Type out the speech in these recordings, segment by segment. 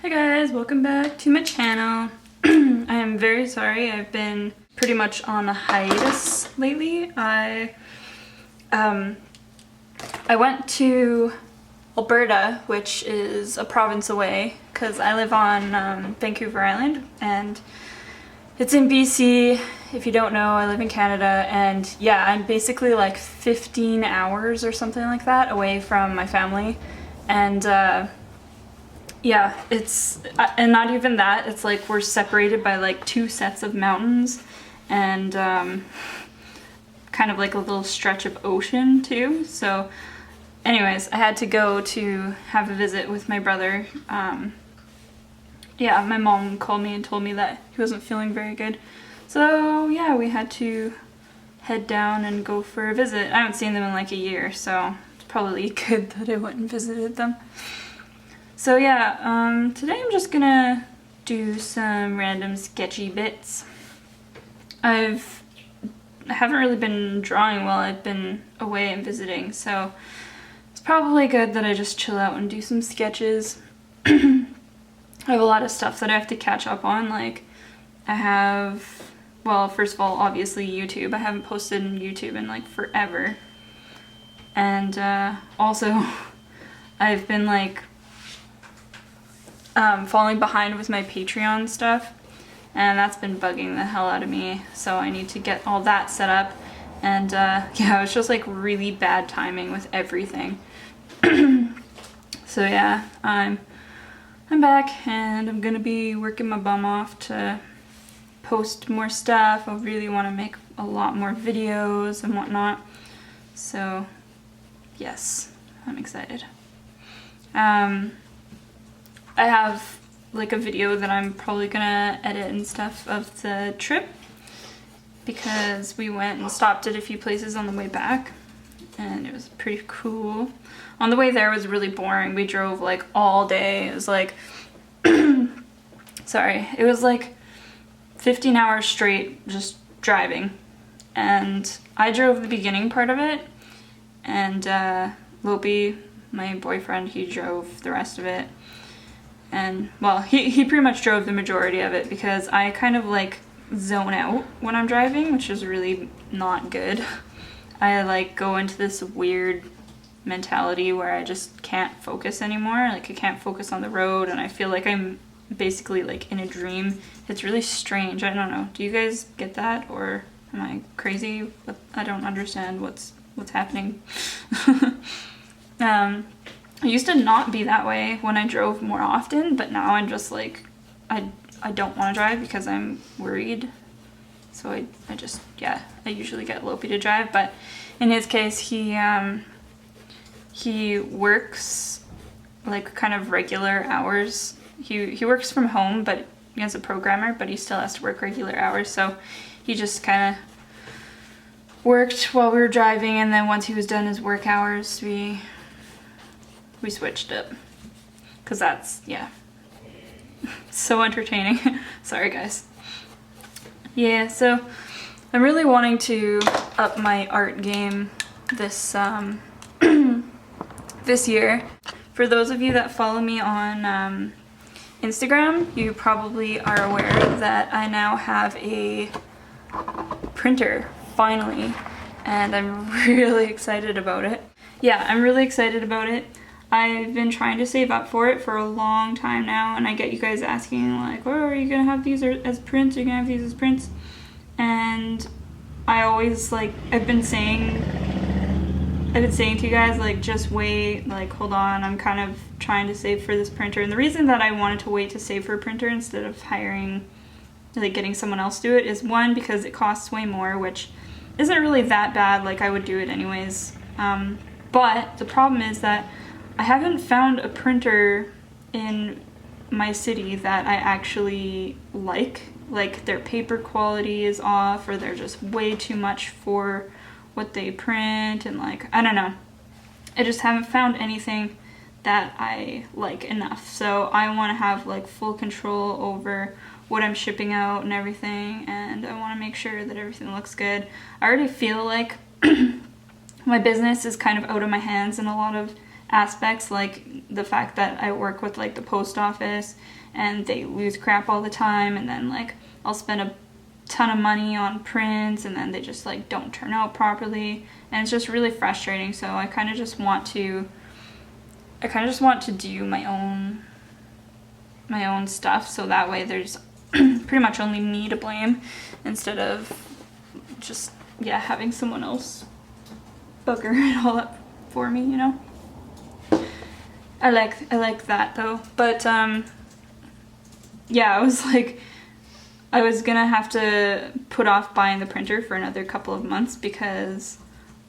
Hi guys, welcome back to my channel. I am very sorry, I've been pretty much on a hiatus lately. I went to Alberta, which is a province away, because I live on Vancouver Island, and it's in BC. If you don't know, I live in Canada, and yeah, I'm basically like 15 hours or something like that away from my family, and yeah, it's, and not even that, it's like we're separated by like two sets of mountains and kind of like a little stretch of ocean too. So anyways, I had to go to have a visit with my brother. Yeah, my mom called me and told me that he wasn't feeling very good. So yeah, we had to head down and go for a visit. I haven't seen them in like a year, so it's probably good that I went and visited them. So yeah, today I'm just gonna do some random sketchy bits. I haven't really been drawing while I've been away and visiting, so it's probably good that I just chill out and do some sketches. I have a lot of stuff that I have to catch up on, like I have, well, first of all, obviously YouTube. I haven't posted on YouTube in like forever. And also, I've been like falling behind with my Patreon stuff, and that's been bugging the hell out of me, so I need to get all that set up. And yeah, it's just like really bad timing with everything. So yeah, I'm back and I'm gonna be working my bum off to post more stuff. I really want to make a lot more videos and whatnot, so yes, I'm excited. I have like a video that I'm probably gonna edit and stuff of the trip, because we went and stopped at a few places on the way back and it was pretty cool. On the way there was really boring. We drove like all day. It was like sorry, it was like 15 hours straight just driving, and I drove the beginning part of it, and Lopi, my boyfriend, he drove the rest of it. And well, he pretty much drove the majority of it, because I kind of like zone out when I'm driving, which is really not good. I like go into this weird mentality where I just can't focus anymore. Like I can't focus on the road, and I feel like I'm basically like in a dream. It's really strange. I don't know. Do you guys get that, or am I crazy? But I don't understand what's happening. I used to not be that way when I drove more often, but now I'm just like, I don't want to drive because I'm worried. So I just, yeah, I usually get Lopi to drive, but in his case, he works like kind of regular hours. He works from home, but he is a programmer, but he still has to work regular hours, so he just kind of worked while we were driving, and then once he was done his work hours, we switched it, because that's, yeah, so entertaining. Sorry guys. Yeah, so I'm really wanting to up my art game this this year. For those of you that follow me on Instagram, you probably are aware that I now have a printer, finally, and I'm really excited about it. Yeah, I'm really excited about it. I've been trying to save up for it for a long time now, and I get you guys asking like, oh, are you gonna have these as prints? Are you gonna have these as prints? And I always like, I've been saying to you guys like, just wait, like hold on, I'm kind of trying to save for this printer. And the reason that I wanted to wait to save for a printer instead of hiring, like getting someone else to do it, is one, because it costs way more, which isn't really that bad, like I would do it anyways. But the problem is that I haven't found a printer in my city that I actually like their paper quality is off, or they're just way too much for what they print, and like, I don't know. I just haven't found anything that I like enough. So I want to have like full control over what I'm shipping out and everything, and I want to make sure that everything looks good. I already feel like my business is kind of out of my hands in a lot of aspects, like the fact that I work with like the post office and they lose crap all the time, and then like I'll spend a ton of money on prints and then they just like don't turn out properly, and it's just really frustrating. So I kind of just want to do my own stuff, so that way there's pretty much only me to blame instead of just, yeah, having someone else bugger it all up for me, you know? I like that though. But yeah, I was gonna have to put off buying the printer for another couple of months because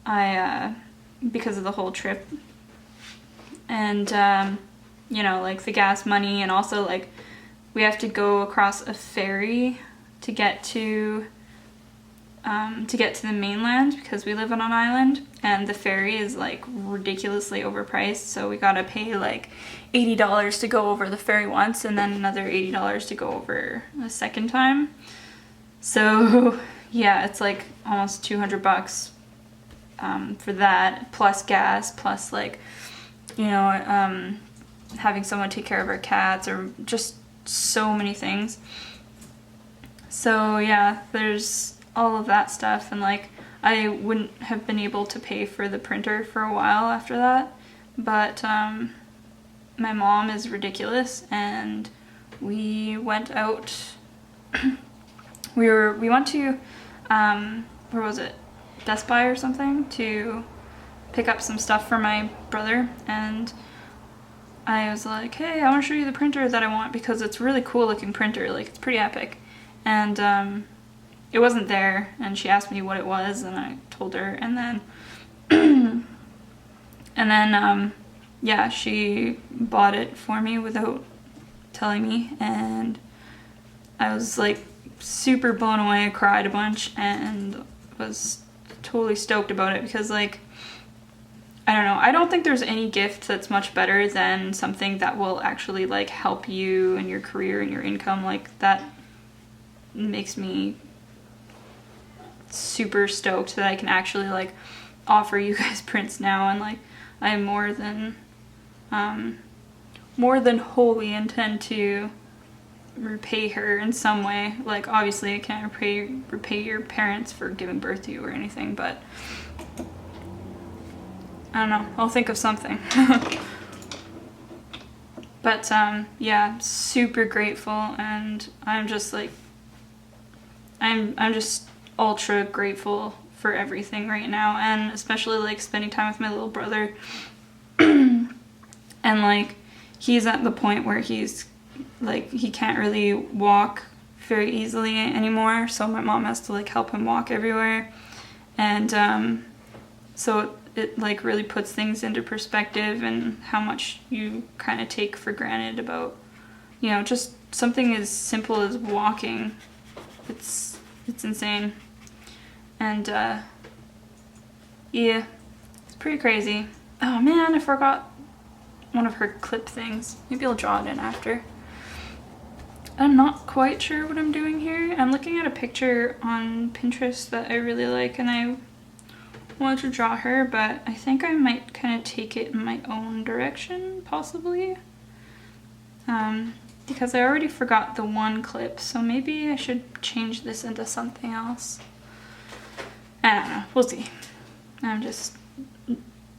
because of the whole trip. And you know, like the gas money, and also like we have to go across a ferry to get to the mainland because we live on an island, and the ferry is like ridiculously overpriced, so we gotta pay like $80 to go over the ferry once and then another $80 to go over a second time. So yeah, it's like almost $200 for that, plus gas, plus like, you know, having someone take care of our cats, or just so many things. So yeah, there's all of that stuff, and like I wouldn't have been able to pay for the printer for a while after that, but my mom is ridiculous, and we went out we went to where was it, Best Buy or something, to pick up some stuff for my brother, and I was like, hey, I want to show you the printer that I want because it's a really cool looking printer, like it's pretty epic. And it wasn't there, and she asked me what it was, and I told her, and then yeah, she bought it for me without telling me, and I was like super blown away. I cried a bunch and was totally stoked about it because, like, I don't know, I don't think there's any gift that's much better than something that will actually like help you in your career and your income. Like, that makes me super stoked that I can actually like offer you guys prints now, and like I more than wholly intend to repay her in some way. Like, obviously I can't repay your parents for giving birth to you or anything, but I don't know, I'll think of something. But yeah, super grateful, and I'm just like, I'm just ultra grateful for everything right now, and especially like spending time with my little brother. And like, he's at the point where he's like, he can't really walk very easily anymore, so my mom has to like help him walk everywhere. And so it like really puts things into perspective, and how much you kind of take for granted about, you know, just something as simple as walking. It's insane. And yeah, it's pretty crazy. Oh man, I forgot one of her clip things. Maybe I'll draw it in after. I'm not quite sure what I'm doing here. I'm looking at a picture on Pinterest that I really like, and I wanted to draw her, but I think I might kind of take it in my own direction, possibly. Because I already forgot the one clip, so maybe I should change this into something else. I don't know, we'll see. I'm just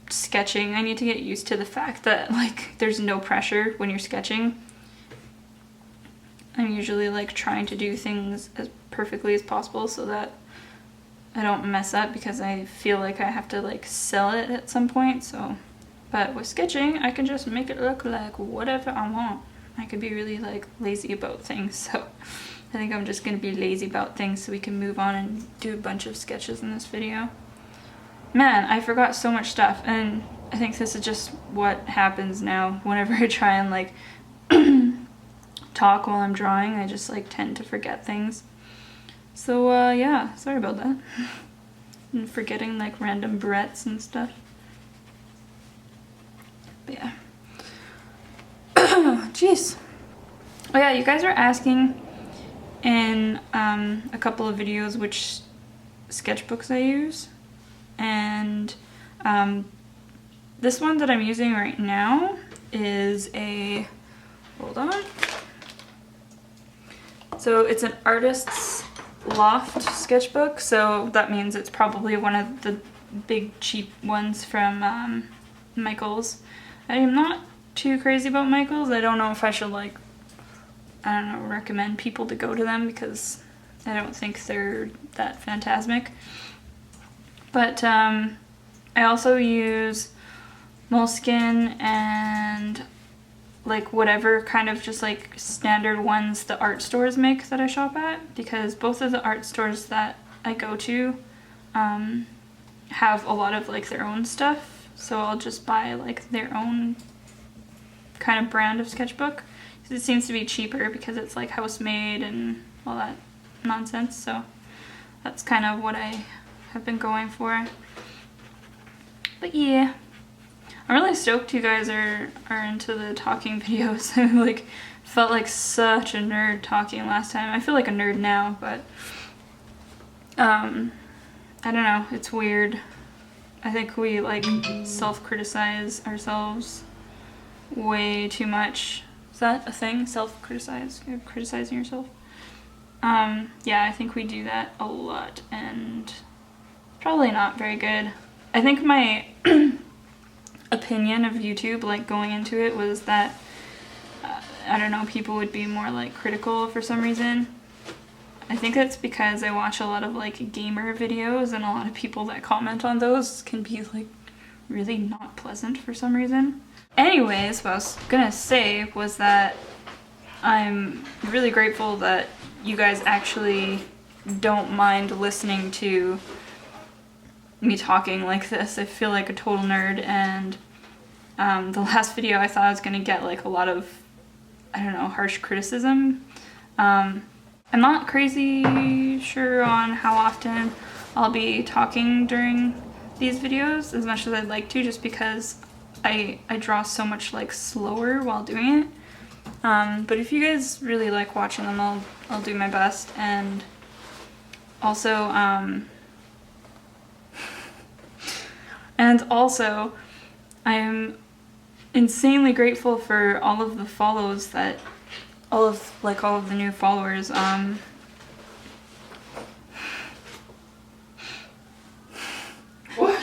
sketching. I need to get used to the fact that like there's no pressure when you're sketching. I'm usually like trying to do things as perfectly as possible so that I don't mess up, because I feel like I have to like sell it at some point. So, but with sketching, I can just make it look like whatever I want. I could be really like lazy about things, so I think I'm just gonna be lazy about things so we can move on and do a bunch of sketches in this video. Man, I forgot so much stuff, and I think this is just what happens now whenever I try and like talk while I'm drawing. I just like tend to forget things. So yeah, sorry about that. And forgetting like random barrettes and stuff. But yeah. Jeez. Oh yeah, you guys are asking in a couple of videos which sketchbooks I use, and this one that I'm using right now is a, hold on. So it's an artist's Loft sketchbook, so that means it's probably one of the big cheap ones from Michaels. I am not too crazy about Michaels. I don't know if I should, like, I don't know, recommend people to go to them because I don't think they're that phantasmic. But I also use Moleskine and like whatever kind of just like standard ones the art stores make that I shop at, because both of the art stores that I go to have a lot of like their own stuff, so I'll just buy like their own kind of brand of sketchbook. It seems to be cheaper because it's like house made and all that nonsense, so that's kind of what I have been going for. But yeah, I'm really stoked you guys are into the talking videos. I like felt like such a nerd talking last time. I feel like a nerd now, but I don't know, it's weird. I think we like self-criticize ourselves way too much. Is that a thing? Self-criticize? Criticizing yourself? Yeah, I think we do that a lot, and probably not very good. I think my opinion of YouTube, like going into it, was that I don't know, people would be more like critical for some reason. I think that's because I watch a lot of like gamer videos, and a lot of people that comment on those can be like really not pleasant for some reason. Anyways, what I was gonna say was that I'm really grateful that you guys actually don't mind listening to me talking like this. I feel like a total nerd, and the last video I thought I was gonna get like a lot of, I don't know, harsh criticism. I'm not crazy sure on how often I'll be talking during these videos, as much as I'd like to, just because I draw so much like slower while doing it. But if you guys really like watching them, I'll do my best. And also, I'm insanely grateful for all of the follows that, all of the new followers. What?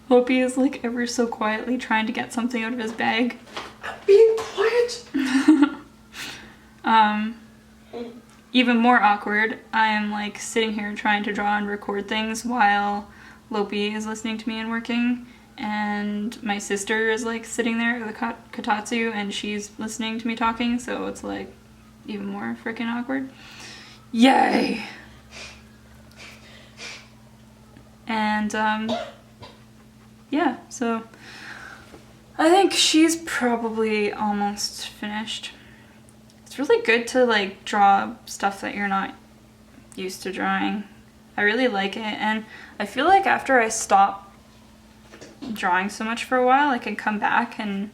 Lopi is like ever so quietly trying to get something out of his bag. I'm being quiet. Even more awkward, I am like sitting here trying to draw and record things while Lopi is listening to me and working, and my sister is like sitting there at the kotatsu and she's listening to me talking, so it's like even more freaking awkward. Yay! And yeah, so I think she's probably almost finished. It's really good to like draw stuff that you're not used to drawing. I really like it, and I feel like after I stop drawing so much for a while, I can come back and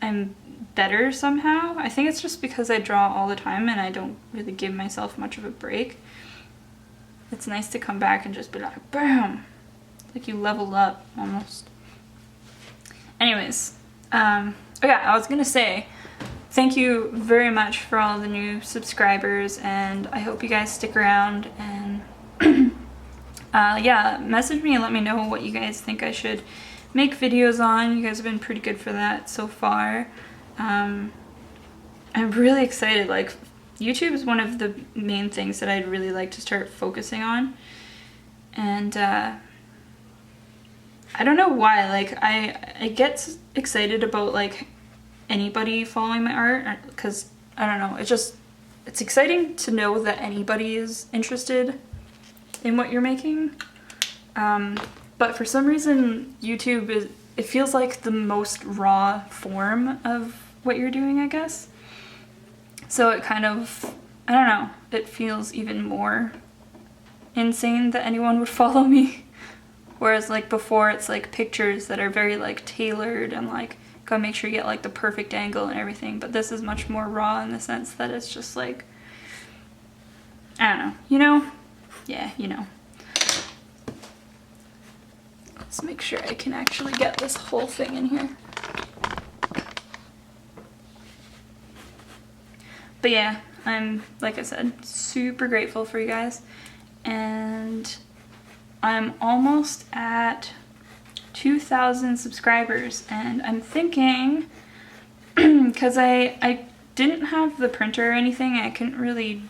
I'm better somehow. I think it's just because I draw all the time and I don't really give myself much of a break. It's nice to come back and just be like, bam! Like you leveled up almost. Anyways, oh yeah, I was gonna say, thank you very much for all the new subscribers, and I hope you guys stick around, and yeah, message me and let me know what you guys think I should make videos on. You guys have been pretty good for that so far. I'm really excited. Like, YouTube is one of the main things that I'd really like to start focusing on, and I don't know why, like I get excited about like anybody following my art, because I don't know, it's exciting to know that anybody is interested in what you're making, but for some reason YouTube it feels like the most raw form of what you're doing, I guess. So it kind of, I don't know, it feels even more insane that anyone would follow me. Whereas like before, it's like pictures that are very like tailored and like gotta make sure you get like the perfect angle and everything. But this is much more raw in the sense that it's just like, I don't know, you know? Yeah, you know. Let's make sure I can actually get this whole thing in here. But yeah, I'm, like I said, super grateful for you guys. And I'm almost at 2,000 subscribers. And I'm thinking, because I didn't have the printer or anything, I couldn't really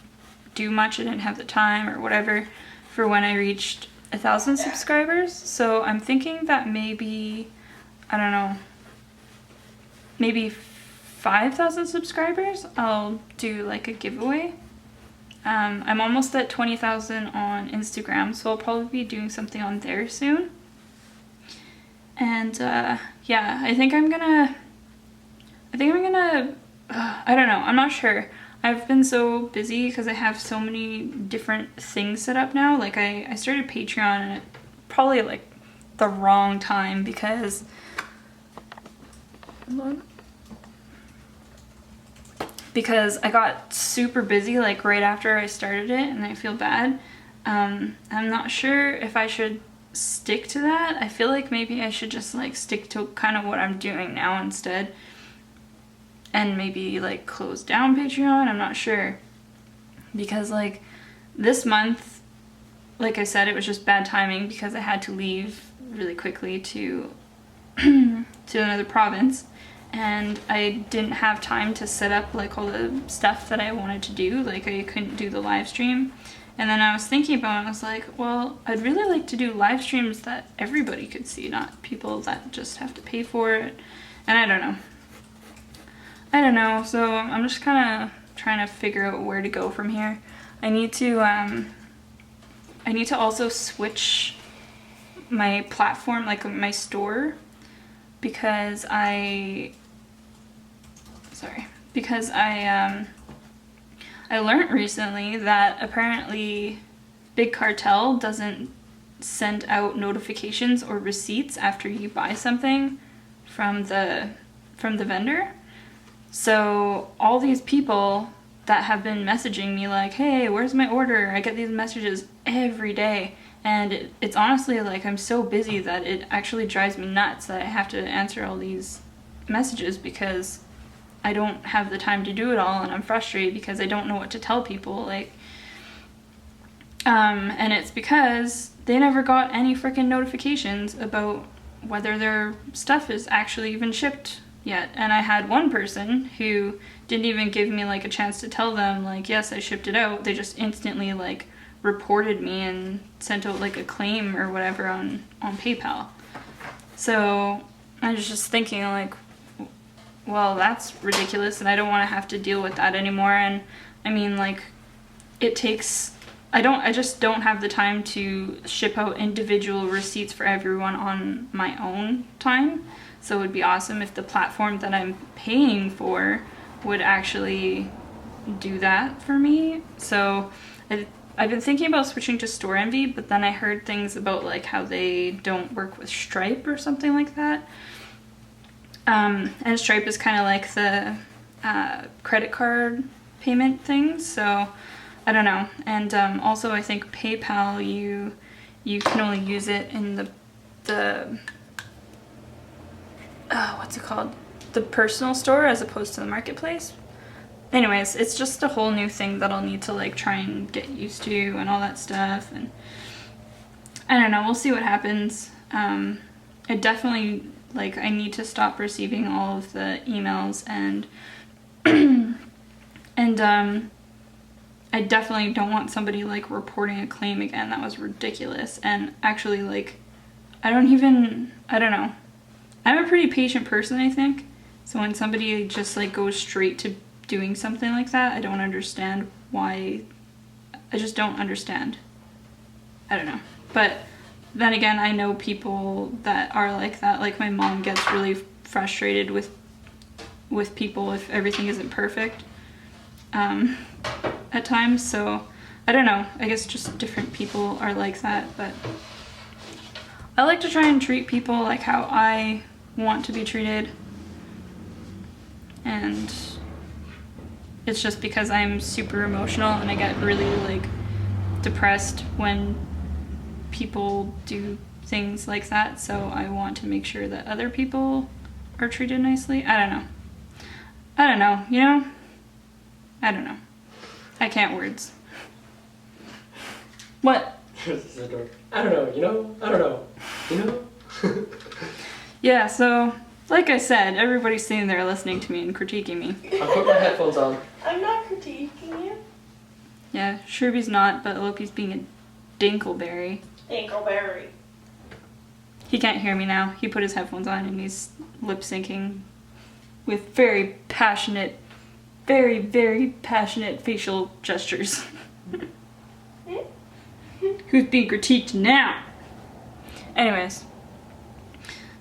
do much. I didn't have the time or whatever for when I reached 1,000 subscribers. So I'm thinking that maybe, I don't know, maybe 5,000 subscribers, I'll do like a giveaway. I'm almost at 20,000 on Instagram, so I'll probably be doing something on there soon. And yeah, I think I'm gonna, I don't know, I'm not sure. I've been so busy because I have so many different things set up now. Like I started Patreon at probably like the wrong time because I got super busy like right after I started it, and I feel bad. I'm not sure if I should stick to that. I feel like maybe I should just like stick to kind of what I'm doing now instead, and maybe like close down Patreon. I'm not sure, because like this month, like I said, it was just bad timing because I had to leave really quickly to to another province, and I didn't have time to set up like all the stuff that I wanted to do. Like I couldn't do the live stream. And then I was thinking about it, I was like, well, I'd really like to do live streams that everybody could see, not people that just have to pay for it. And I don't know, so I'm just kind of trying to figure out where to go from here. I need to also switch my platform, like my store, because I learned recently that apparently Big Cartel doesn't send out notifications or receipts after you buy something from the vendor. So all these people that have been messaging me like, hey, where's my order? I get these messages every day. And it's honestly like I'm so busy that it actually drives me nuts that I have to answer all these messages because I don't have the time to do it all, and I'm frustrated because I don't know what to tell people. Like, and it's because they never got any freaking notifications about whether their stuff is actually even shipped yet. And I had one person who didn't even give me like a chance to tell them like, yes, I shipped it out. They just instantly like reported me and sent out like a claim or whatever on PayPal. So I was just thinking like, well, that's ridiculous, and I don't want to have to deal with that anymore. And I mean, like, it takes, I just don't have the time to ship out individual receipts for everyone on my own time. So it would be awesome if the platform that I'm paying for would actually do that for me. So I've been thinking about switching to Store Envy, but then I heard things about like how they don't work with Stripe or something like that. And Stripe is kind of like the credit card payment thing, so I don't know. And also I think PayPal, you can only use it in the what's it called? The personal store as opposed to the marketplace. Anyways, it's just a whole new thing that I'll need to like try and get used to and all that stuff, and I don't know, we'll see what happens. I definitely, like, I need to stop receiving all of the emails, and I definitely don't want somebody like reporting a claim again. That was ridiculous. And actually, like, I don't know. I'm a pretty patient person, I think. So when somebody just like goes straight to doing something like that, I don't understand why. I just don't understand. I don't know. But then again, I know people that are like that. Like my mom gets really frustrated with people if everything isn't perfect at times. So I don't know. I guess just different people are like that. But I like to try and treat people like how I want to be treated. And it's just because I'm super emotional and I get really like depressed when people do things like that, so I want to make sure that other people are treated nicely. I don't know, you know? I don't know. I can't words. What? I don't know, you know? I don't know, you know? Yeah, so, like I said, everybody's sitting there listening to me and critiquing me. I'll put my headphones on. I'm not critiquing you. Yeah, Shrooby's not, but Loki's being a dinkleberry. Ankleberry. He can't hear me now. He put his headphones on and he's lip syncing with very passionate, very, very passionate facial gestures. Who's being critiqued now? Anyways.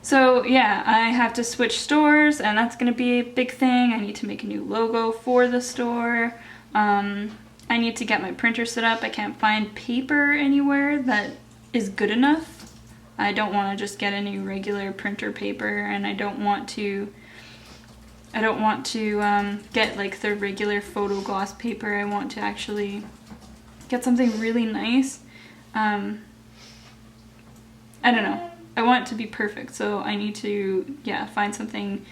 So yeah, I have to switch stores and that's gonna be a big thing. I need to make a new logo for the store. I need to get my printer set up. I can't find paper anywhere that is good enough. I don't want to just get any regular printer paper, and I don't want to get like the regular photo gloss paper. I want to actually get something really nice. I don't know. I want it to be perfect, so I need to, yeah, find something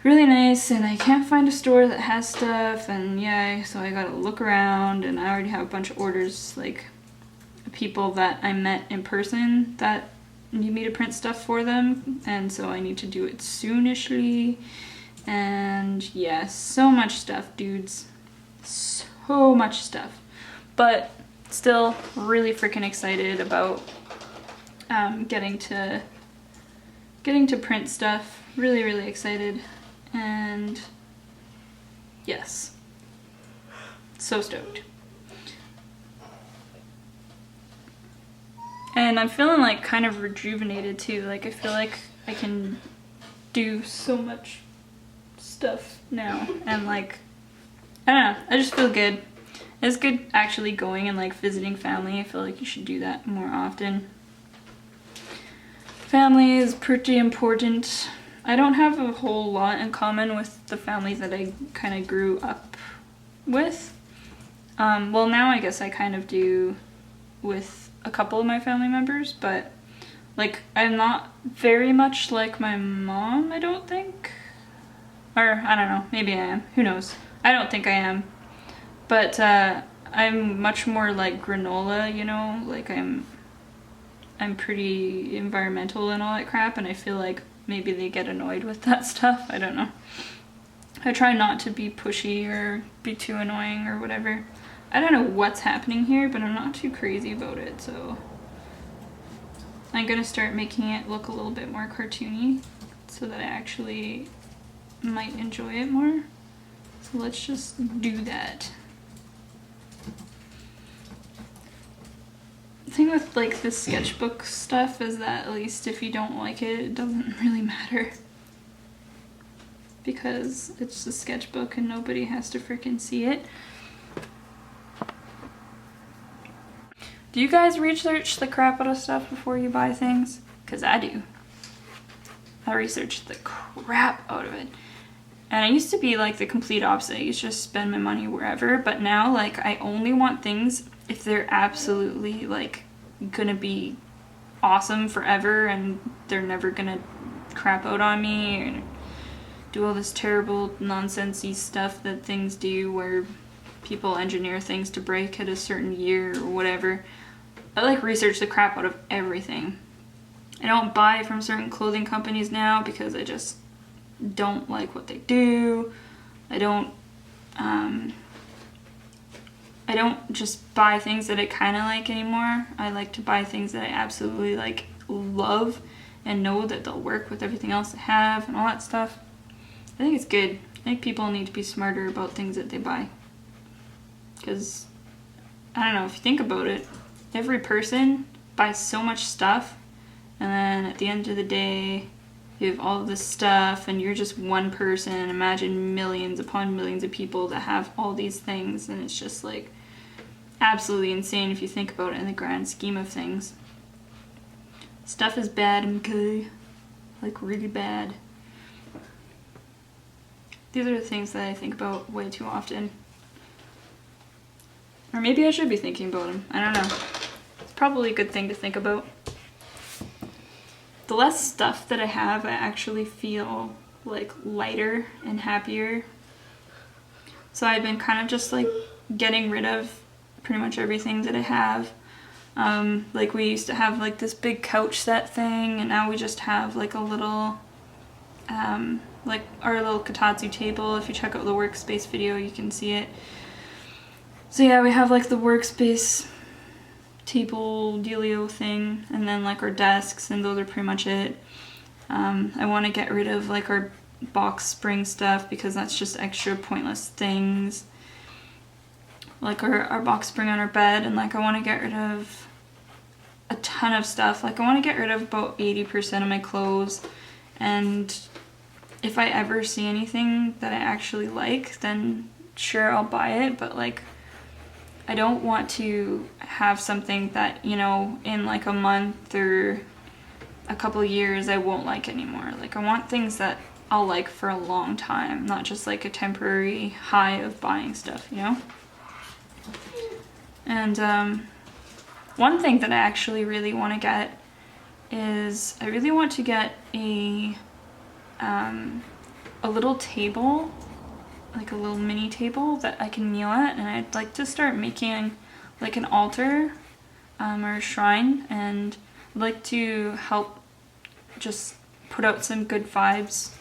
really nice, and I can't find a store that has stuff, and yeah, so I gotta look around, and I already have a bunch of orders, like people that I met in person that need me to print stuff for them, and so I need to do it soonishly. And yeah, so much stuff, dudes. So much stuff. But still really freaking excited about getting to print stuff. Really, really excited. And yes. So stoked. And I'm feeling like kind of rejuvenated too. Like I feel like I can do so much stuff now, and like I don't know, I just feel good. It's good actually going and like visiting family. I feel like you should do that more often. Family is pretty important. I don't have a whole lot in common with the families that I kind of grew up with. Well, now I guess I kind of do with a couple of my family members, but like I'm not very much like my mom, I don't think. Or I don't know, maybe I am. Who knows? I don't think I am. But I'm much more like granola, you know? Like I'm pretty environmental and all that crap, and I feel like maybe they get annoyed with that stuff. I don't know. I try not to be pushy or be too annoying or whatever. I don't know what's happening here, but I'm not too crazy about it, so I'm gonna start making it look a little bit more cartoony so that I actually might enjoy it more. So let's just do that. The thing with like the sketchbook stuff is that at least if you don't like it, it doesn't really matter. Because it's a sketchbook and nobody has to freaking see it. Do you guys research the crap out of stuff before you buy things? Because I do. I research the crap out of it. And I used to be like the complete opposite. I used to just spend my money wherever. But now like I only want things if they're absolutely like gonna be awesome forever and they're never gonna crap out on me or do all this terrible nonsensey stuff that things do where people engineer things to break at a certain year or whatever. I like research the crap out of everything. I don't buy from certain clothing companies now because I just don't like what they do. I don't just buy things that I kind of like anymore. I like to buy things that I absolutely like love and know that they'll work with everything else I have and all that stuff. I think it's good. I think people need to be smarter about things that they buy. Because, I don't know, if you think about it, every person buys so much stuff, and then at the end of the day, you have all this stuff, and you're just one person. Imagine millions upon millions of people that have all these things, and it's just like absolutely insane if you think about it in the grand scheme of things. Stuff is bad, okay? Like really bad. These are the things that I think about way too often. Or maybe I should be thinking about them. I don't know. It's probably a good thing to think about. the less stuff that I have, I actually feel like lighter and happier. So I've been kind of just like getting rid of pretty much everything that I have. Like we used to have like this big couch set thing, and now we just have like a little, like our little kotatsu table. If you check out the workspace video, you can see it. So yeah, we have like the workspace table dealio thing, and then like our desks, and those are pretty much it. I want to get rid of like our box spring stuff because that's just extra pointless things. Like our box spring on our bed, and like I want to get rid of a ton of stuff. Like I want to get rid of about 80% of my clothes, and if I ever see anything that I actually like, then sure, I'll buy it, but like I don't want to have something that, you know, in like a month or a couple of years I won't like anymore. Like I want things that I'll like for a long time, not just like a temporary high of buying stuff, you know? And one thing that I actually really want to get is I really want to get a little table, like a little mini table that I can kneel at, and I'd like to start making like an altar or a shrine, and I'd like to help just put out some good vibes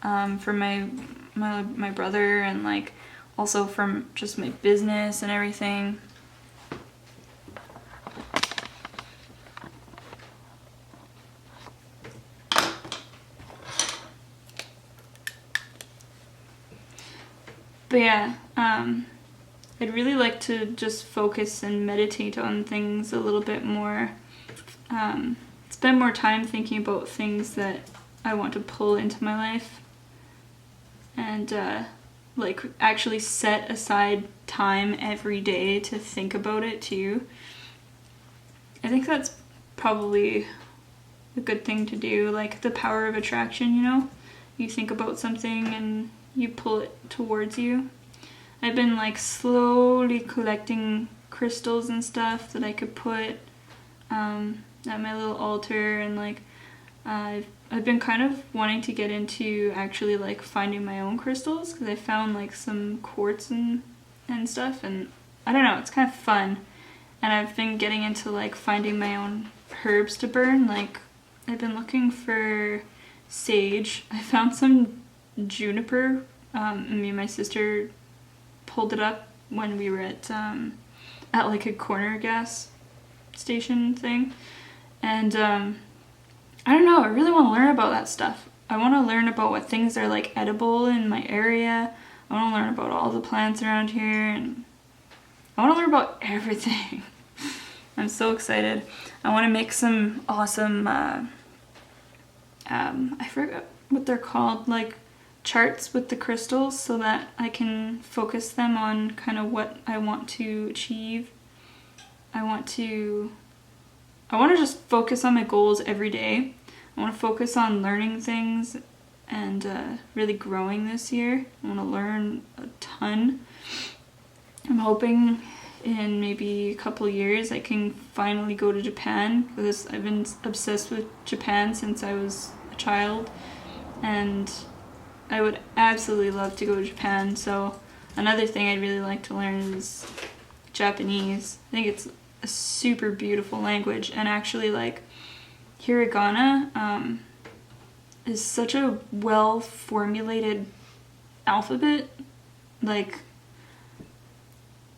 for my brother, and like also from just my business and everything. But yeah, I'd really like to just focus and meditate on things a little bit more. Spend more time thinking about things that I want to pull into my life. And like actually set aside time every day to think about it too. I think that's probably a good thing to do, like the power of attraction, you know? You think about something and you pull it towards you. I've been like slowly collecting crystals and stuff that I could put at my little altar, and like I've been kind of wanting to get into actually like finding my own crystals, because I found like some quartz and stuff, and I don't know, it's kind of fun. And I've been getting into like finding my own herbs to burn. Like I've been looking for sage. I found some juniper. Me and my sister pulled it up when we were at like a corner gas station thing, and I don't know, I really want to learn about that stuff. I want to learn about what things are like edible in my area. I want to learn about all the plants around here, and I want to learn about everything. I'm so excited. I want to make some awesome I forgot what they're called, like charts with the crystals, so that I can focus them on kind of what I want to achieve. I want to just focus on my goals every day. I want to focus on learning things and really growing this year. I want to learn a ton. I'm hoping in maybe a couple years I can finally go to Japan, because I've been obsessed with Japan since I was a child, and I would absolutely love to go to Japan. So another thing I'd really like to learn is Japanese. I think it's a super beautiful language, and actually like hiragana is such a well formulated alphabet. Like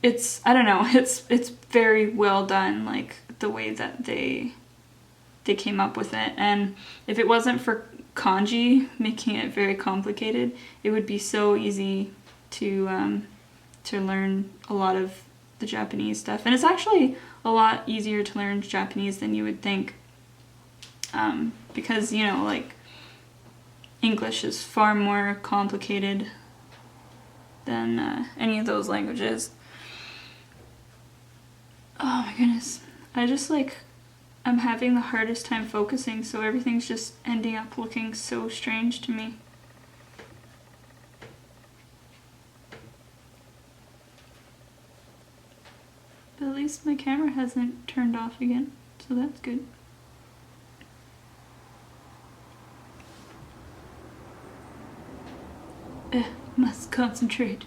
it's, I don't know, it's very well done, like the way that they came up with it. And if it wasn't for kanji making it very complicated, it would be so easy to learn a lot of the Japanese stuff. And it's actually a lot easier to learn Japanese than you would think, because, you know, like English is far more complicated than any of those languages. Oh my goodness, I'm having the hardest time focusing, so everything's just ending up looking so strange to me. But at least my camera hasn't turned off again, so that's good. Must concentrate.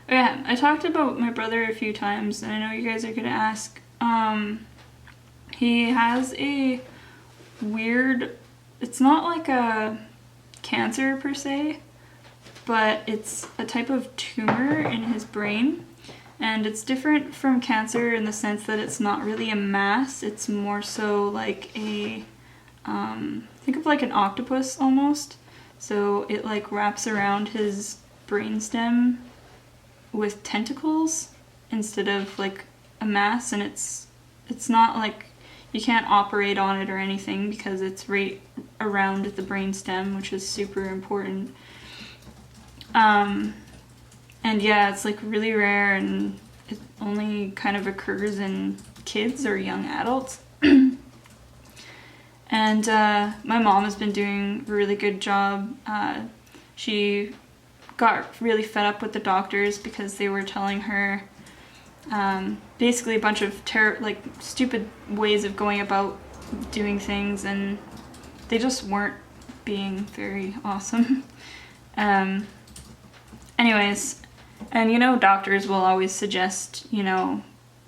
Okay, I talked about my brother a few times, and I know you guys are gonna ask. He has a weird, it's not like a cancer per se, but it's a type of tumor in his brain. And it's different from cancer in the sense that it's not really a mass, it's more so like a, think of like an octopus almost. So it like wraps around his brainstem with tentacles instead of like a mass, and it's not like, you can't operate on it or anything because it's right around the brainstem, which is super important. And yeah, it's like really rare, and it only kind of occurs in kids or young adults. And my mom has been doing a really good job. She got really fed up with the doctors because they were telling her basically a bunch of stupid ways of going about doing things, and they just weren't being very awesome. Anyways, and you know, doctors will always suggest, you know,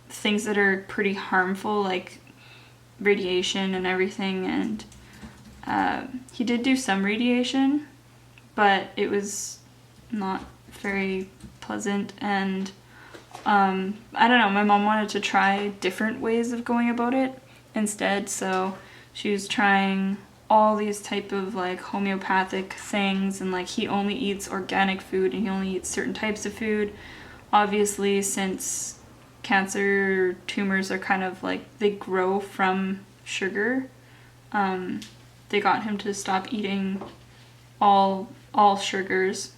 things that are pretty harmful, like radiation and everything, and he did do some radiation, but it was not very pleasant, and I don't know, my mom wanted to try different ways of going about it instead, so she was trying all these type of like homeopathic things, and like he only eats organic food and he only eats certain types of food. Obviously, since cancer tumors are kind of like, they grow from sugar, they got him to stop eating all sugars,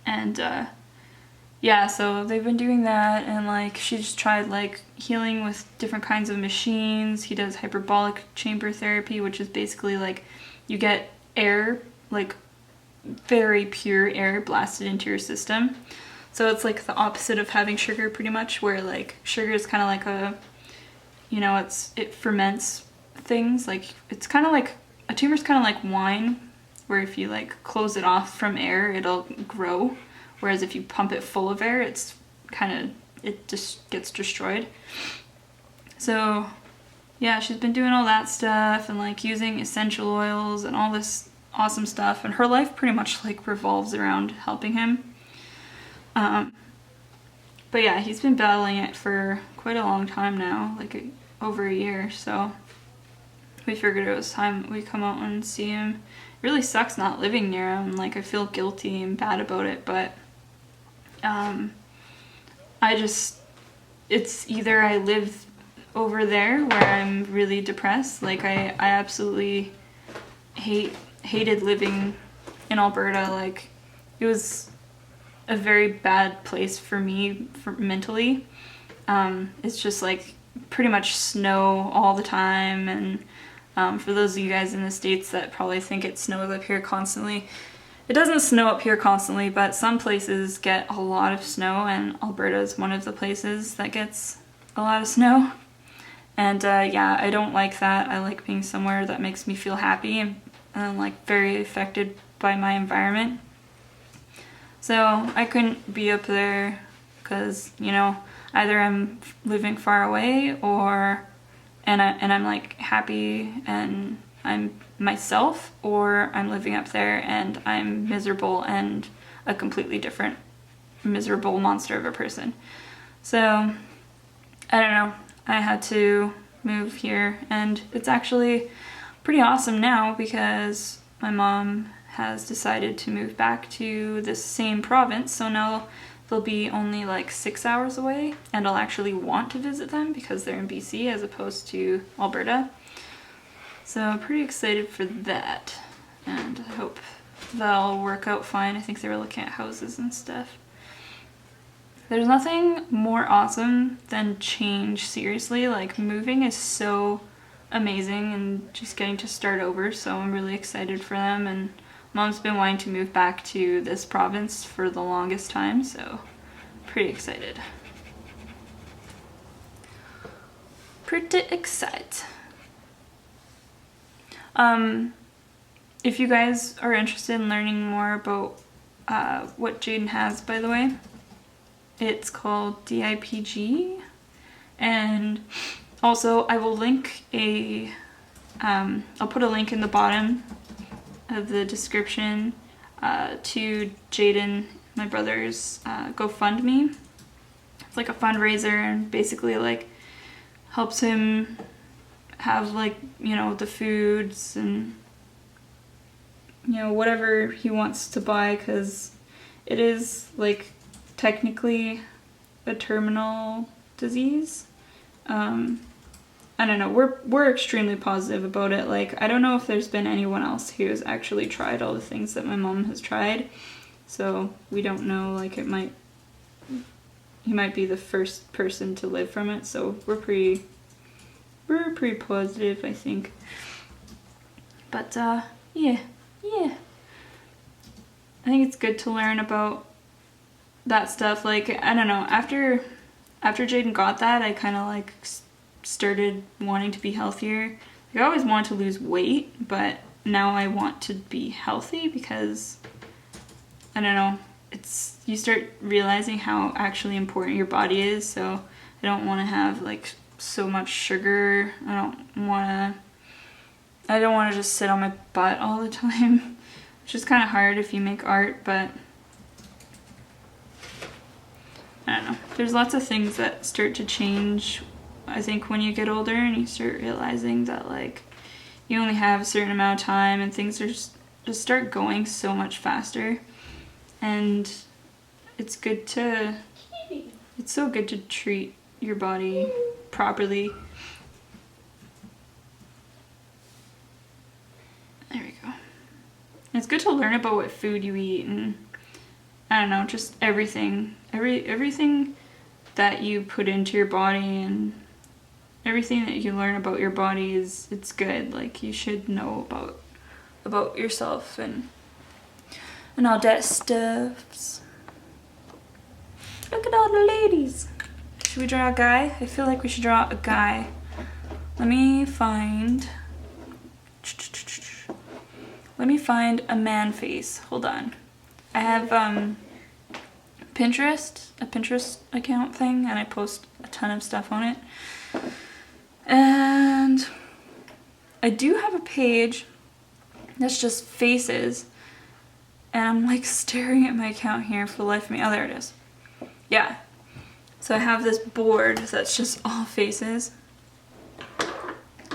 and yeah, so they've been doing that, and like she's tried like healing with different kinds of machines. He does hyperbolic chamber therapy, which is basically like you get air, like very pure air, blasted into your system. So it's like the opposite of having sugar pretty much, where like sugar is kind of like a, you know, it ferments things. Like it's kind of like, a tumor's kind of like wine, where if you like close it off from air, it'll grow. Whereas if you pump it full of air, it just gets destroyed. So yeah, she's been doing all that stuff and like using essential oils and all this awesome stuff. And her life pretty much like revolves around helping him. But yeah, he's been battling it for quite a long time now, like over a year. So we figured it was time we come out and see him. It really sucks not living near him. Like I feel guilty and bad about it, but it's either I live over there where I'm really depressed, like I absolutely hated living in Alberta. Like it was a very bad place for me mentally. It's just like pretty much snow all the time, and for those of you guys in the States that probably think it snows up here constantly, it doesn't snow up here constantly, but some places get a lot of snow, and Alberta is one of the places that gets a lot of snow. And yeah, I don't like that. I like being somewhere that makes me feel happy and like very affected by my environment. So I couldn't be up there because, you know, either I'm living far away and I'm like happy and I'm myself, or I'm living up there and I'm miserable and a completely different miserable monster of a person. So I don't know, I had to move here, and it's actually pretty awesome now because my mom has decided to move back to the same province, so now they'll be only like 6 hours away, and I'll actually want to visit them because they're in BC as opposed to Alberta. So I'm pretty excited for that, and I hope that'll work out fine. I think they were looking at houses and stuff. There's nothing more awesome than change, seriously. Like moving is so amazing, and just getting to start over, so I'm really excited for them. And Mom's been wanting to move back to this province for the longest time, so pretty excited. Pretty excited. if you guys are interested in learning more about what Jaden has, by the way, it's called DIPG. And also I will link I'll put a link in the bottom of the description to Jaden, my brother's GoFundMe. It's like a fundraiser and basically like helps him have like, you know, the foods and, you know, whatever he wants to buy, because it is like technically a terminal disease. I don't know, we're extremely positive about it. Like, I don't know if there's been anyone else who's actually tried all the things that my mom has tried, so we don't know, like he might be the first person to live from it, so we're pretty positive, I think. But yeah. I think it's good to learn about that stuff. Like, I don't know, after Jaden got that, I kind of like started wanting to be healthier. Like, I always wanted to lose weight, but now I want to be healthy because, I don't know, you start realizing how actually important your body is. So I don't want to have like so much sugar. I don't want to just sit on my butt all the time, which is kind of hard if you make art, but I don't know. There's lots of things that start to change, I think, when you get older and you start realizing that like you only have a certain amount of time and things are just start going so much faster. And it's so good to treat your body properly. There we go. And it's good to learn about what food you eat and, I don't know, just everything. Everything that you put into your body and everything that you learn about your body it's good. Like, you should know about yourself and all that stuff. Look at all the ladies. Should we draw a guy? I feel like we should draw a guy. Let me find a man face. Hold on. I have Pinterest, a Pinterest account thing, and I post a ton of stuff on it. And I do have a page that's just faces, and I'm like staring at my account here for the life of me. Oh, there it is. Yeah. So I have this board that's just all faces.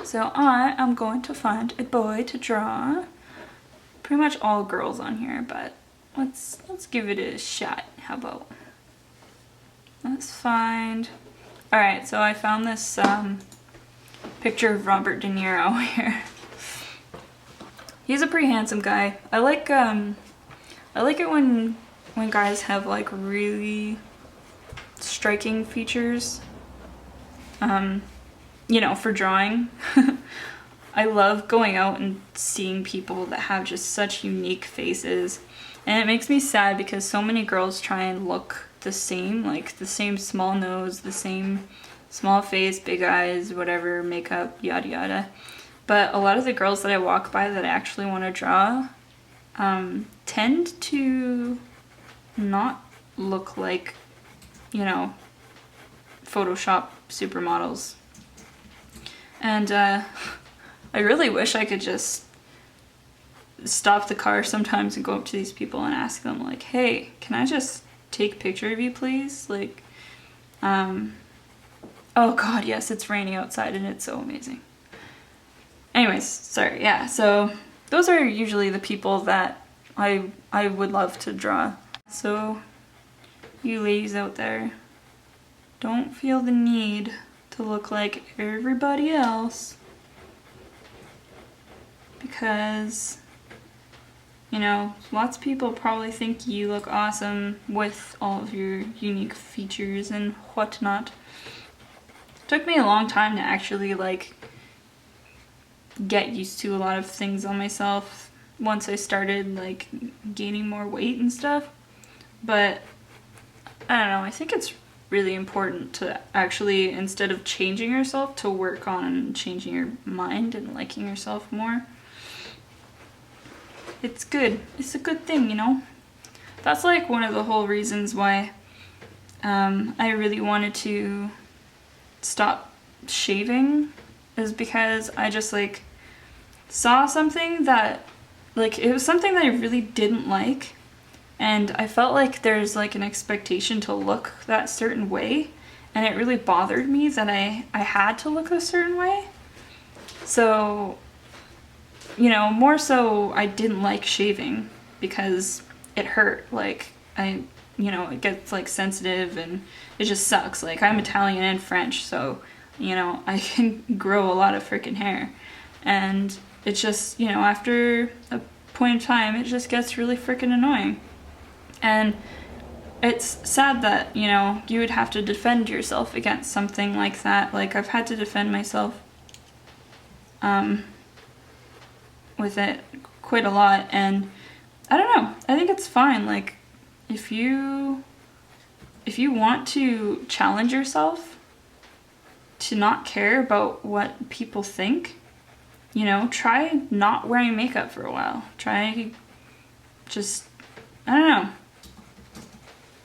So I am going to find a boy to draw. Pretty much all girls on here, but let's give it a shot. How about? Let's find. All right, so I found this picture of Robert De Niro here. He's a pretty handsome guy. I like it when guys have like really striking features. You know, for drawing. I love going out and seeing people that have just such unique faces. And it makes me sad because so many girls try and look the same, like the same small nose, the same small face, big eyes, whatever, makeup, yada yada. But a lot of the girls that I walk by that I actually want to draw tend to not look like, you know, Photoshop supermodels. And I really wish I could just stop the car sometimes and go up to these people and ask them, like, hey, can I just take a picture of you, please? Like, oh god, yes, it's raining outside and it's so amazing. Anyways, sorry, yeah, so those are usually the people that I would love to draw. So, you ladies out there, don't feel the need to look like everybody else, because, you know, lots of people probably think you look awesome with all of your unique features and whatnot. It took me a long time to actually, like, get used to a lot of things on myself once I started, like, gaining more weight and stuff. But, I don't know, I think it's really important to actually, instead of changing yourself, to work on changing your mind and liking yourself more. it's good. It's a good thing, you know? That's like one of the whole reasons why I really wanted to stop shaving, is because I just like saw something that, like, it was something that I really didn't like, and I felt like there's like an expectation to look that certain way, and it really bothered me that I had to look a certain way. So, you know, more so I didn't like shaving because it hurt. Like, you know, it gets like sensitive and it just sucks. Like, I'm Italian and French, so, you know, I can grow a lot of freaking hair. And it's just, you know, after a point in time, it just gets really freaking annoying. And it's sad that, you know, you would have to defend yourself against something like that. Like, I've had to defend myself with it quite a lot, and I don't know, I think it's fine. Like, if you want to challenge yourself to not care about what people think, you know, try not wearing makeup for a while. Try just, I don't know,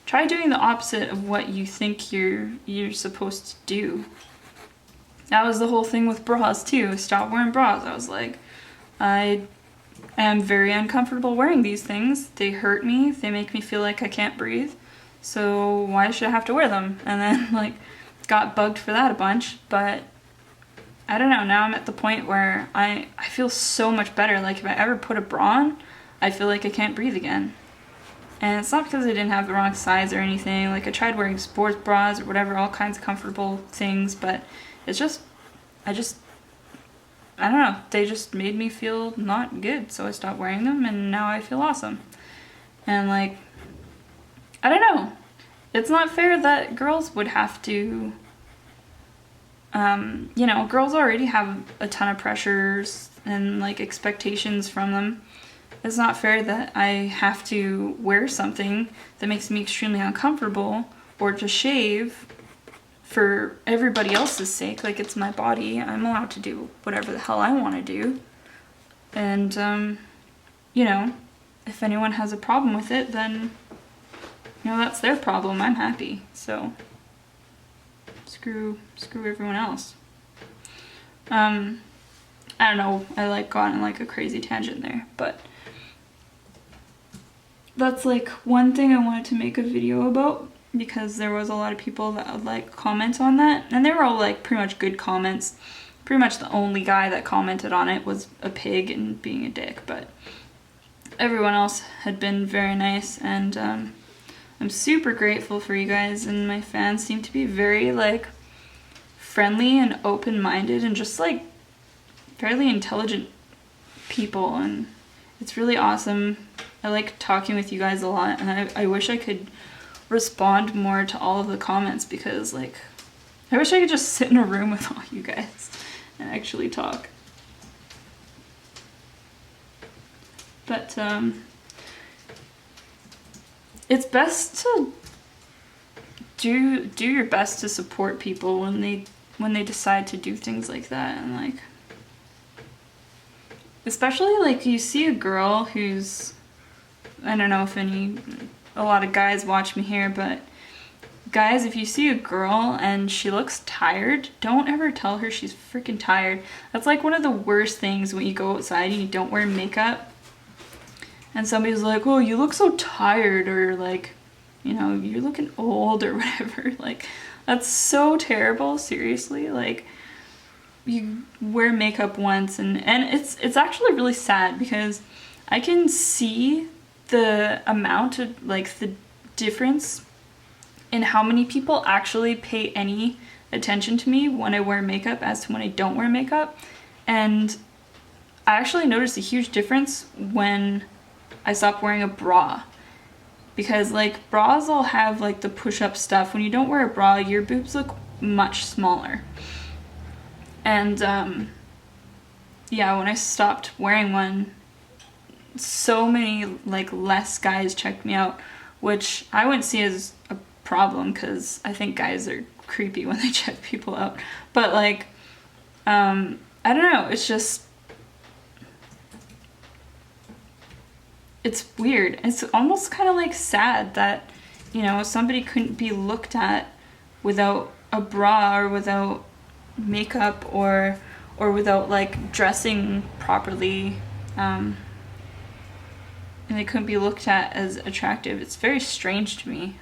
try doing the opposite of what you think you're supposed to do. That was the whole thing with bras too. Stop wearing bras. I was like, I am very uncomfortable wearing these things. They hurt me. They make me feel like I can't breathe. So why should I have to wear them? And then, like, got bugged for that a bunch. But I don't know. Now I'm at the point where I feel so much better. Like, if I ever put a bra on, I feel like I can't breathe again. And it's not because I didn't have the wrong size or anything. Like, I tried wearing sports bras or whatever, all kinds of comfortable things, but it's just, I don't know, they just made me feel not good, so I stopped wearing them, and now I feel awesome. And, like, I don't know, it's not fair that girls would have to, you know, girls already have a ton of pressures and, like, expectations from them. It's not fair that I have to wear something that makes me extremely uncomfortable, or to shave for everybody else's sake. Like, it's my body. I'm allowed to do whatever the hell I want to do. And, you know, if anyone has a problem with it, then, you know, that's their problem. I'm happy. So, screw everyone else. I don't know. I, like, got on, like, a crazy tangent there, but that's, like, one thing I wanted to make a video about, because there was a lot of people that would, like, comment on that, and they were all, like, pretty much good comments. Pretty much the only guy that commented on it was a pig and being a dick, but everyone else had been very nice, and I'm super grateful for you guys, and my fans seem to be very, like, friendly and open-minded and just, like, fairly intelligent people, and it's really awesome. I like talking with you guys a lot, and I wish I could respond more to all of the comments, because, like, I wish I could just sit in a room with all you guys and actually talk. But it's best to do your best to support people when they decide to do things like that, and, like, especially, like, you see a girl who's, I don't know if a lot of guys watch me here, but guys, if you see a girl and she looks tired, don't ever tell her she's freaking tired. That's, like, one of the worst things when you go outside and you don't wear makeup, and somebody's like, oh, you look so tired, or, like, you know, you're looking old, or whatever. Like, that's so terrible, seriously. Like, you wear makeup once, and it's actually really sad, because I can see the amount of, like, the difference in how many people actually pay any attention to me when I wear makeup as to when I don't wear makeup. And I actually noticed a huge difference when I stopped wearing a bra, because, like, bras all have, like, the push-up stuff. When you don't wear a bra, your boobs look much smaller. And yeah, when I stopped wearing one, so many, like, less guys checked me out, which I wouldn't see as a problem, because I think guys are creepy when they check people out. But, like, I don't know, it's just, it's weird. It's almost kind of like sad that, you know, somebody couldn't be looked at without a bra or without makeup or without like dressing properly, and they couldn't be looked at as attractive. It's very strange to me.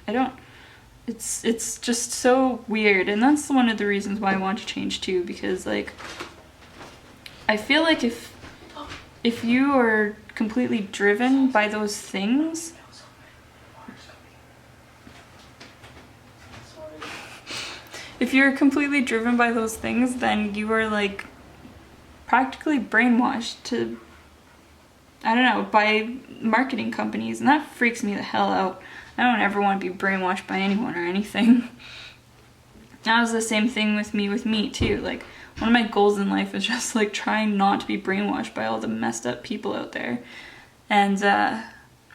It's just so weird, and that's one of the reasons why I want to change too, because like I feel like if you are completely driven by those things, if you're completely driven by those things, then you are like practically brainwashed to, I don't know, by marketing companies, and that freaks me the hell out. I don't ever want to be brainwashed by anyone or anything. That was the same thing with me too. Like, one of my goals in life is just like trying not to be brainwashed by all the messed up people out there. And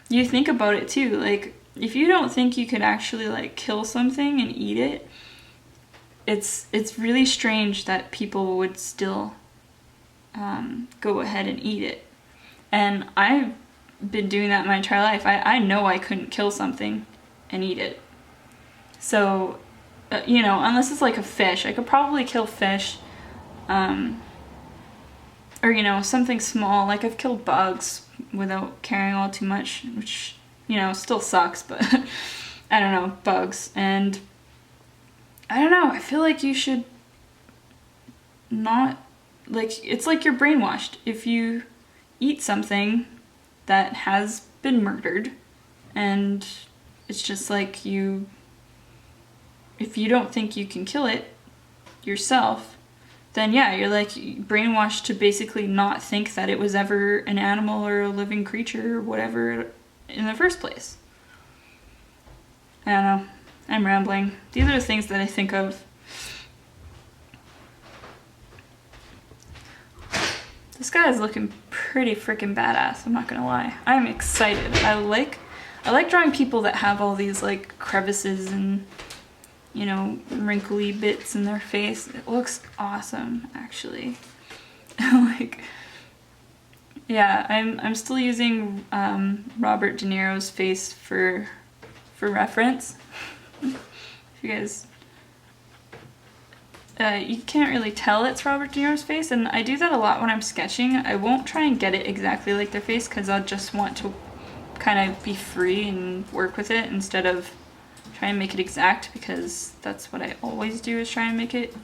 you think about it too, like if you don't think you could actually like kill something and eat it, it's really strange that people would still go ahead and eat it. And I've been doing that my entire life. I know I couldn't kill something and eat it. So, you know, unless it's like a fish, I could probably kill fish. Or, you know, something small, like I've killed bugs without caring all too much, which, you know, still sucks, but I don't know, bugs. And I don't know, I feel like you should not, like, it's like you're brainwashed. If you eat something that has been murdered, and it's just like if you don't think you can kill it yourself, then yeah, you're like brainwashed to basically not think that it was ever an animal or a living creature or whatever in the first place. I don't know. I'm rambling. These are the things that I think of. This guy is looking pretty freaking badass, I'm not gonna lie. I'm excited. I like drawing people that have all these like crevices and, you know, wrinkly bits in their face. It looks awesome, actually. Like, yeah, I'm still using Robert De Niro's face for reference. If you guys, you can't really tell it's Robert De Niro's face, and I do that a lot when I'm sketching. I won't try and get it exactly like their face because I'll just want to kind of be free and work with it instead of try and make it exact, because that's what I always do, is try and make it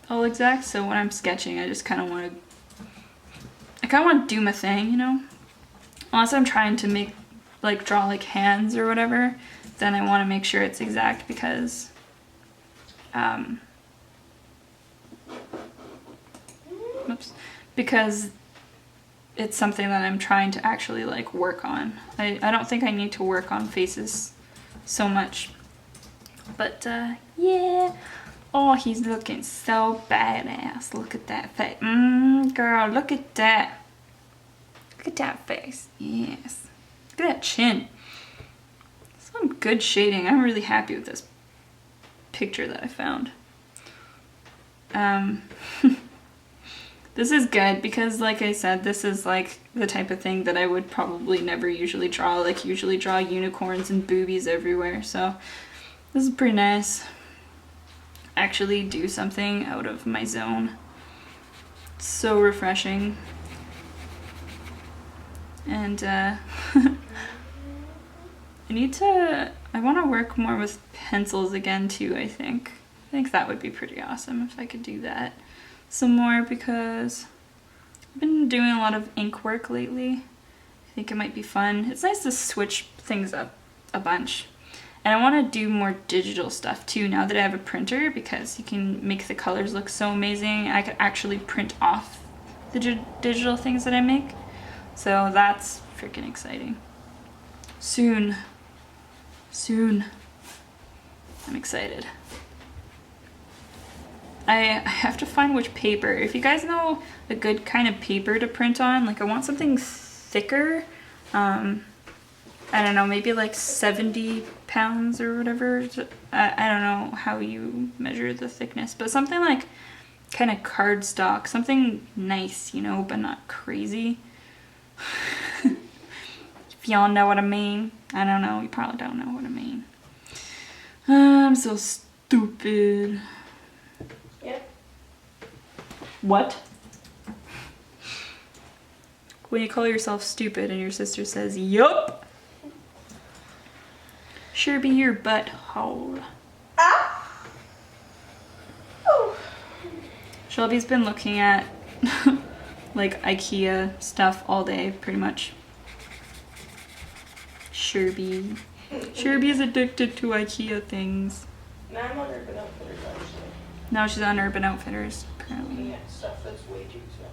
all exact. So when I'm sketching, I just kind of want to do my thing, you know? Unless I'm trying to make, like, draw like hands or whatever, then I want to make sure it's exact because because it's something that I'm trying to actually like work on. I don't think I need to work on faces so much, but yeah. Oh, he's looking so badass. Look at that face. Girl, look at that. Look at that face. Yes. Look at that chin. Some good shading. I'm really happy with this picture that I found. This is good because, like I said, this is like the type of thing that I would probably never usually draw. Like, usually draw unicorns and boobies everywhere. So this is pretty nice. Actually do something out of my zone. It's so refreshing. And I want to work more with pencils again too, I think. I think that would be pretty awesome if I could do that some more, because I've been doing a lot of ink work lately. I think it might be fun. It's nice to switch things up a bunch. And I want to do more digital stuff too now that I have a printer, because you can make the colors look so amazing. I could actually print off the digital things that I make. So that's freaking exciting. Soon. I'm excited. I have to find which paper. If you guys know a good kind of paper to print on, like I want something thicker. I don't know, maybe like 70 pounds or whatever. I don't know how you measure the thickness, but something like kind of cardstock, something nice, you know, but not crazy. If y'all know what I mean. I don't know, you probably don't know what I mean. I'm so stupid. Yep. What? When you call yourself stupid and your sister says, yup. Sure be your butthole. Ah! Oh. Shelby's been looking at like IKEA stuff all day, pretty much. Sherby. Sherby's addicted to IKEA things. Now I'm on Urban Outfitters actually. Now she's on Urban Outfitters, apparently. Yeah, stuff that's way too expensive.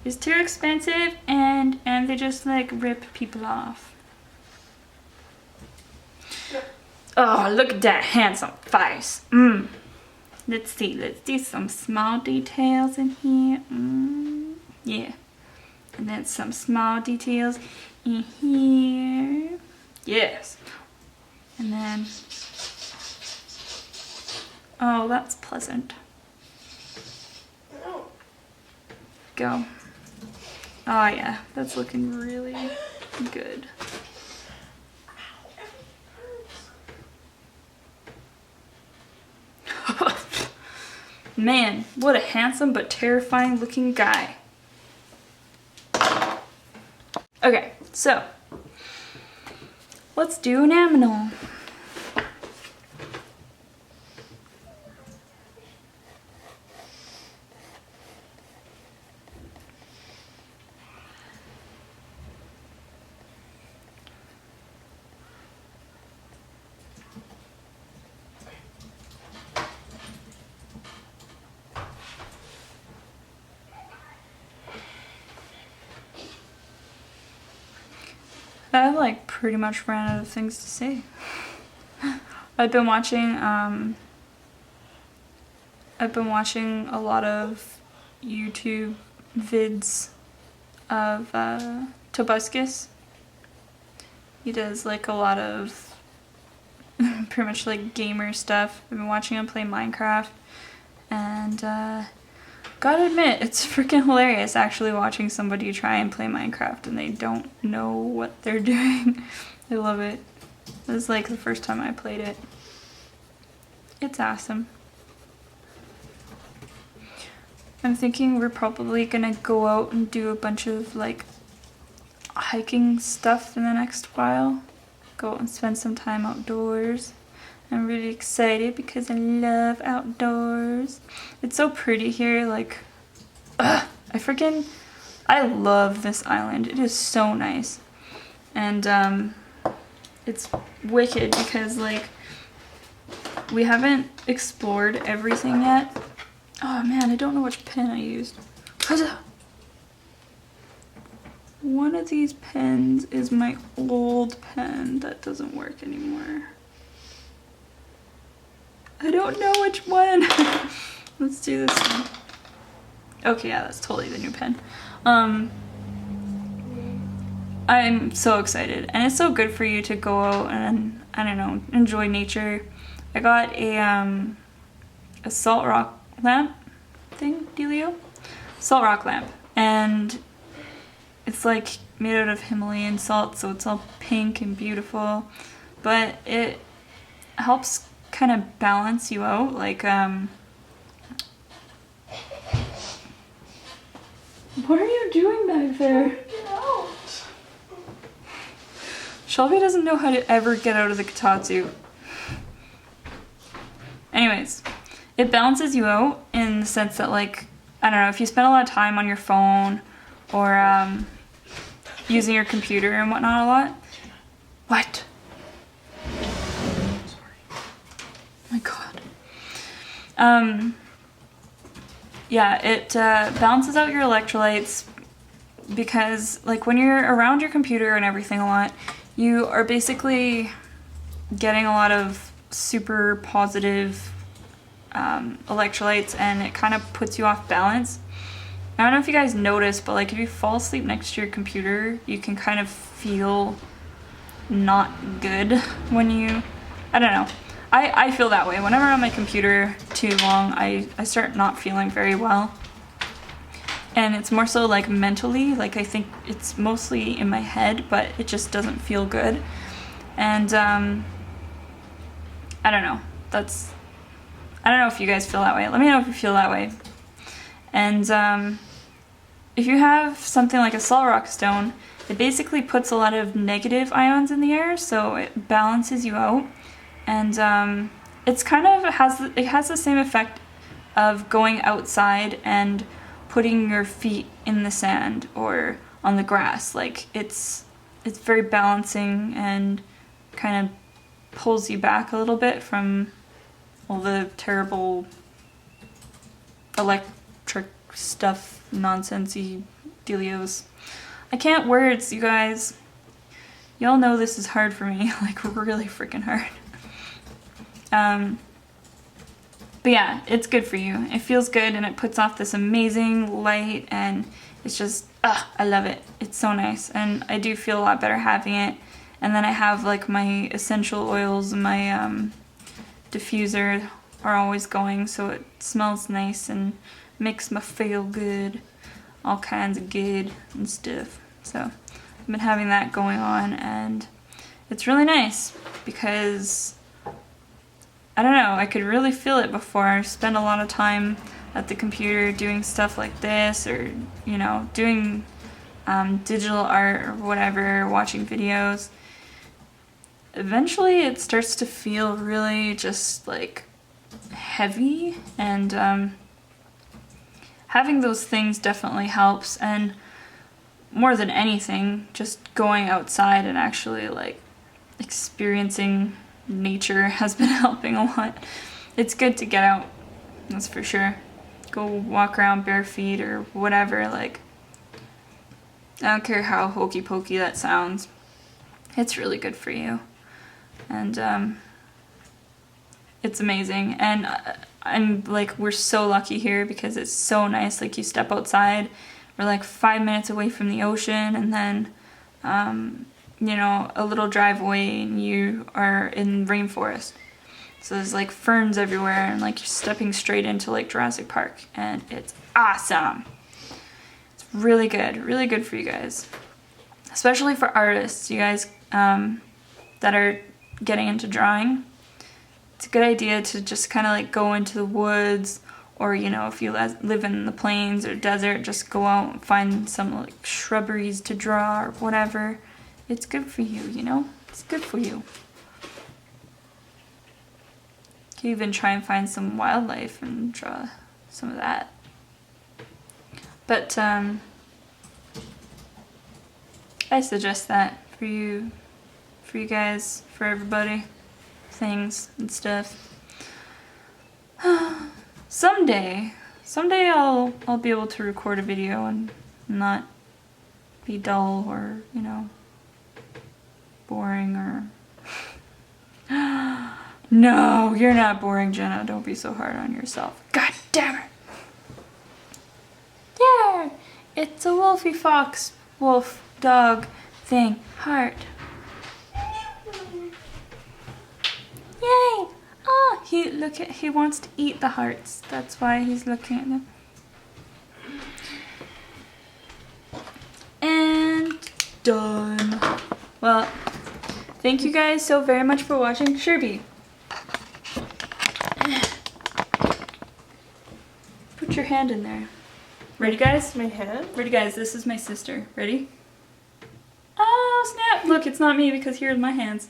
It's too expensive and they just like rip people off. Oh, look at that handsome face. Let's see, let's do some small details in here. Yeah. And then some small details in here. Yes. And then, oh, that's pleasant. No. Go. Oh yeah, that's looking really good. Man, what a handsome but terrifying looking guy. Okay, so let's do an aminal. I like pretty much ran out of things to say. I've been watching a lot of YouTube vids of Tobuscus. He does like a lot of pretty much like gamer stuff. I've been watching him play Minecraft, and gotta admit, it's freaking hilarious actually watching somebody try and play Minecraft and they don't know what they're doing. I love it. This is like the first time I played it. It's awesome. I'm thinking we're probably gonna go out and do a bunch of like hiking stuff in the next while. Go out and spend some time outdoors. I'm really excited because I love outdoors. It's so pretty here, like, I love this island. It is so nice. And it's wicked because like, we haven't explored everything yet. Oh man, I don't know which pen I used. One of these pens is my old pen that doesn't work anymore. I don't know which one. Let's do this one. Okay, yeah, that's totally the new pen. I'm so excited, and it's so good for you to go out and, I don't know, enjoy nature. I got a salt rock lamp thing, dealio? Salt rock lamp, and it's like made out of Himalayan salt, so it's all pink and beautiful, but it helps kind of balance you out, like what are you doing back there? Get out. Shelby doesn't know how to ever get out of the kotatsu. Anyways, it balances you out in the sense that, like, I don't know, if you spend a lot of time on your phone or using your computer and whatnot a lot. What? My god. Yeah, it balances out your electrolytes because, like, when you're around your computer and everything a lot, you are basically getting a lot of super positive electrolytes, and it kind of puts you off balance. I don't know if you guys notice, but like if you fall asleep next to your computer, you can kind of feel not good when you, I don't know. I feel that way. Whenever I'm on my computer too long, I start not feeling very well. and it's more so like mentally, like I think it's mostly in my head, but it just doesn't feel good. And I don't know, I don't know if you guys feel that way. Let me know if you feel that way. And if you have something like a salt rock stone, it basically puts a lot of negative ions in the air, so it balances you out. And it's kind of has the same effect of going outside and putting your feet in the sand or on the grass. Like it's very balancing and kind of pulls you back a little bit from all the terrible electric stuff, nonsensey dealios. I can't words, you guys. Y'all know this is hard for me, like really freaking hard. But yeah, it's good for you. It feels good and it puts off this amazing light, and it's just, I love it. It's so nice, and I do feel a lot better having it. And then I have like my essential oils and my diffuser are always going, so it smells nice and makes me feel good, all kinds of good and stuff. So I've been having that going on, and it's really nice because I don't know, I could really feel it before. I spend a lot of time at the computer doing stuff like this, or you know, doing digital art or whatever, watching videos. Eventually it starts to feel really just like heavy, and having those things definitely helps. And more than anything, just going outside and actually like experiencing nature has been helping a lot. It's good to get out, that's for sure. Go walk around bare feet or whatever, like I don't care how hokey pokey that sounds. It's really good for you. And it's amazing. And I'm like, we're so lucky here because it's so nice. Like you step outside, we're like 5 minutes away from the ocean, and then you know, a little drive away and you are in rainforest. So there's like ferns everywhere, and like you're stepping straight into like Jurassic Park, and it's awesome. It's really good for you guys. Especially for artists, you guys that are getting into drawing. It's a good idea to just kind of like go into the woods, or you know, if you live in the plains or desert, just go out and find some like shrubberies to draw or whatever. It's good for you, you know? It's good for you. You can even try and find some wildlife and draw some of that. But I suggest that for you guys, for everybody, things and stuff. Someday I'll be able to record a video and not be dull or, you know, boring or no, you're not boring, Jenna. Don't be so hard on yourself. God damn it. Yeah, it's a wolfy fox, wolf, dog thing, heart. Yay! Oh, he wants to eat the hearts. That's why he's looking at them. And done. Well, thank you guys so very much for watching. Sherby, put your hand in there. Ready, guys? My hand? Ready, guys? This is my sister. Ready? Oh, snap! Look, it's not me because here's my hands.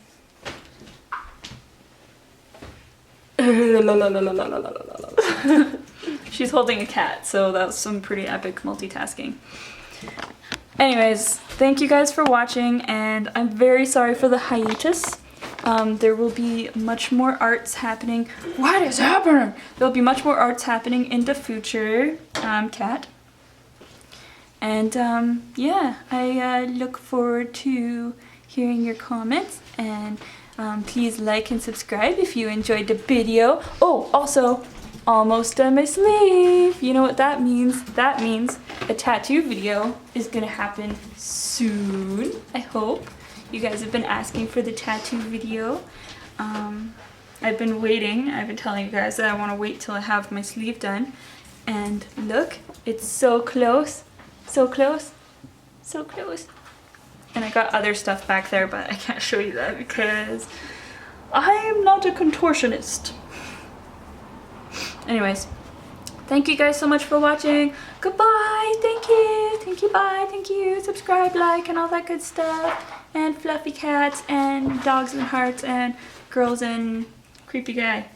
She's holding a cat, so that was some pretty epic multitasking. Anyways, thank you guys for watching, and I'm very sorry for the hiatus. There will be much more arts happening. What is happening? There'll be much more arts happening in the future, Cat. And yeah, I look forward to hearing your comments, and please like and subscribe if you enjoyed the video. Oh, also, almost done my sleeve. You know what that means? That means a tattoo video is gonna happen soon, I hope. You guys have been asking for the tattoo video. I've been waiting. I've been telling you guys that I want to wait till I have my sleeve done. And look, it's so close, so close, so close. And I got other stuff back there, but I can't show you that because I'm not a contortionist. Anyways, thank you guys so much for watching. Goodbye, thank you, bye, thank you, subscribe, like, and all that good stuff. And fluffy cats, and dogs and hearts, and girls and creepy guy.